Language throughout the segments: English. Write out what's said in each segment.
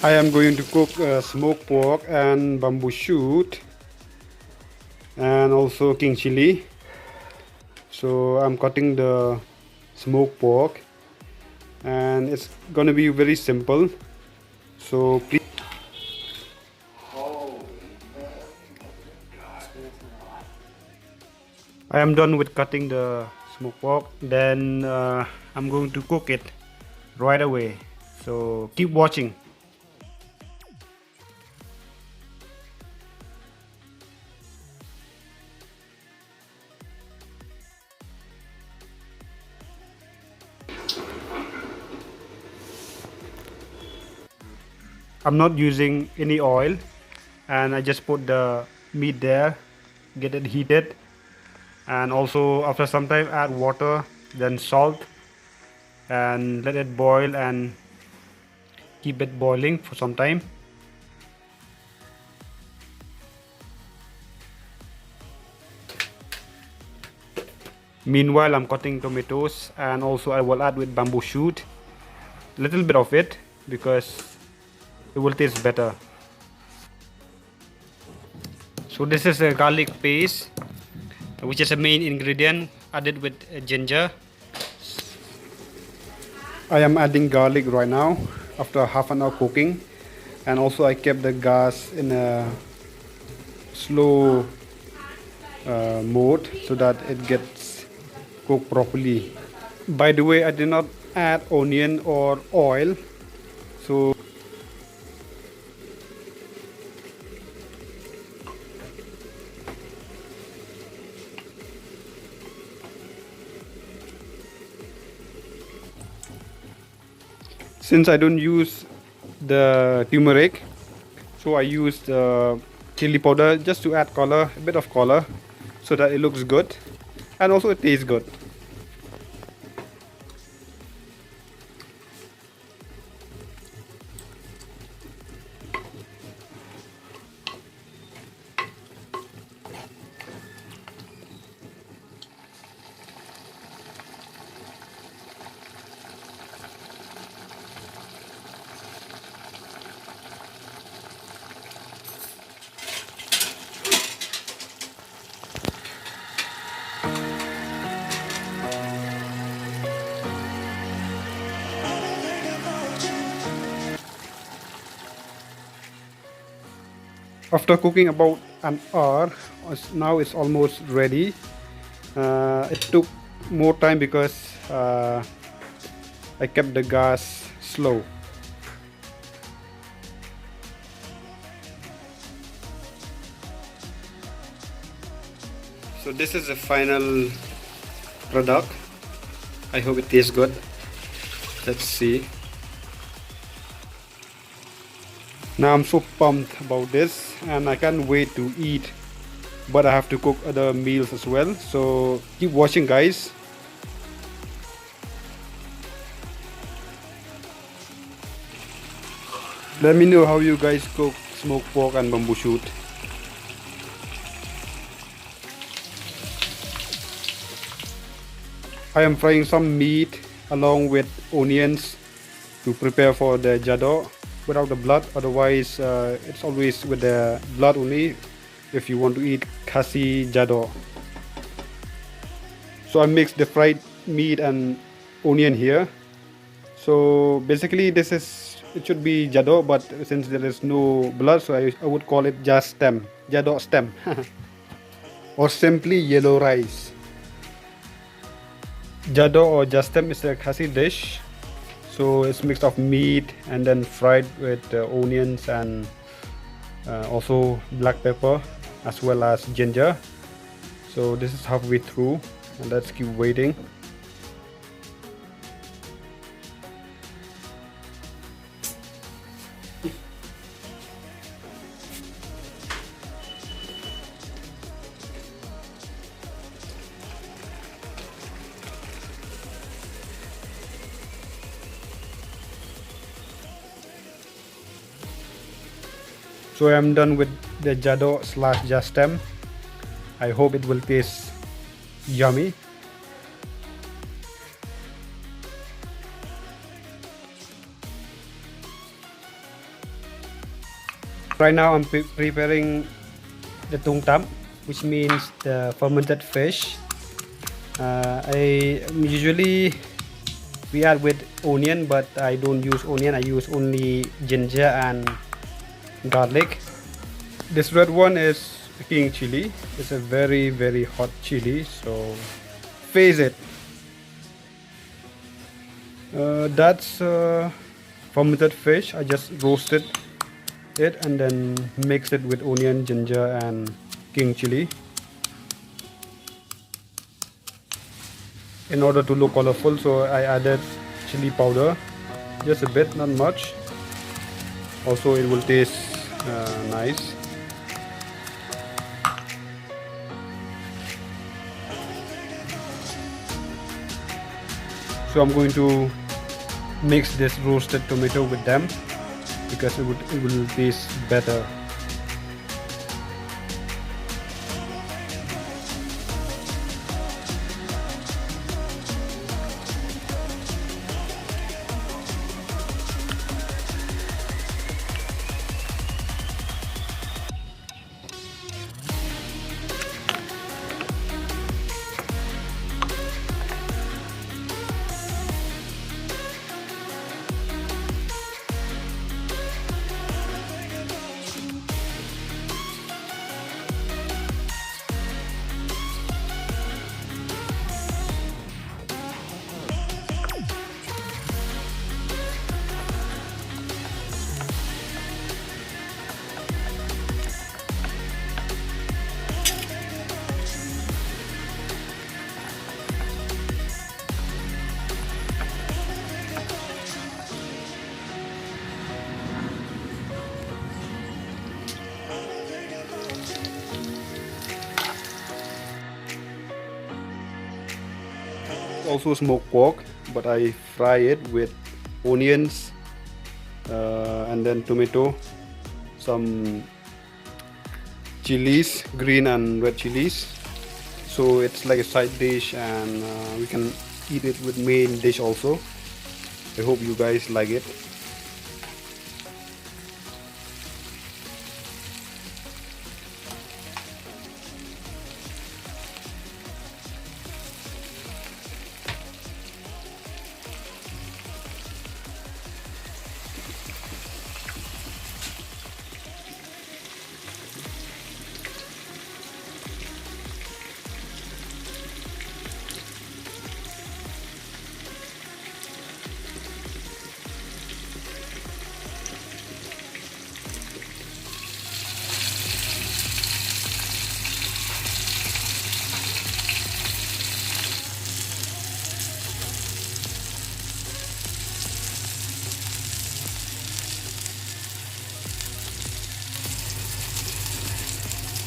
I am going to cook smoked pork and bamboo shoot and also king chili. So I'm cutting the smoked pork and it's gonna be very simple. So please. I am done with cutting the smoked pork. Then I'm going to cook it right away. So keep watching. I'm not using any oil, and I just put the meat there, get it heated, and also after some time add water, then salt, and let it boil and keep it boiling for some time. Meanwhile, I'm cutting tomatoes, and also I will add with bamboo shoot, little bit of it because it will taste better. So this is a garlic paste, which is a main ingredient, added with ginger. I am adding garlic right now after half an hour cooking, and also I kept the gas in a slow mode so that it gets cooked properly. By the way, I did not add onion or oil, so since I don't use the turmeric, so I use the chili powder just to add color, a bit of color, so that it looks good and also it tastes good. After cooking about an hour, now it's almost ready. It took more time because I kept the gas slow. So this is the final product. I hope it tastes good. Let's see. Now I'm so pumped about this and I can't wait to eat, but I have to cook other meals as well, so keep watching, guys. Let me know how you guys cook smoked pork and bamboo shoot. I am frying some meat along with onions to prepare for the jadoh without the blood. Otherwise, it's always with the blood only if you want to eat khasi jadoh. So I mixed the fried meat and onion here. So basically it should be jadoh, but since there is no blood, so I would call it just stem, jadoh stem, or simply yellow rice. Jadoh or jastem is a khasi dish, so it's mixed of meat and then fried with onions and also black pepper as well as ginger. So this is halfway through and let's keep waiting. So I am done with the jadoh slash jastem. I hope it will taste yummy. Right now I'm preparing the tung tam, which means the fermented fish. I usually we add with onion, but I don't use onion. I use only ginger and garlic. This red one is king chili. It's a very hot chili, so face it. That's fermented fish. I just roasted it and then mix it with onion, ginger and king chili. In order to look colorful, so I added chili powder, just a bit, not much. Also it will taste nice. So I'm going to mix this roasted tomato with them because it will taste better. Also smoked pork, but I fry it with onions and then tomato, some chilies, green and red chilies, so it's like a side dish, and we can eat it with main dish also. I hope you guys like it.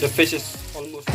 The fish is almost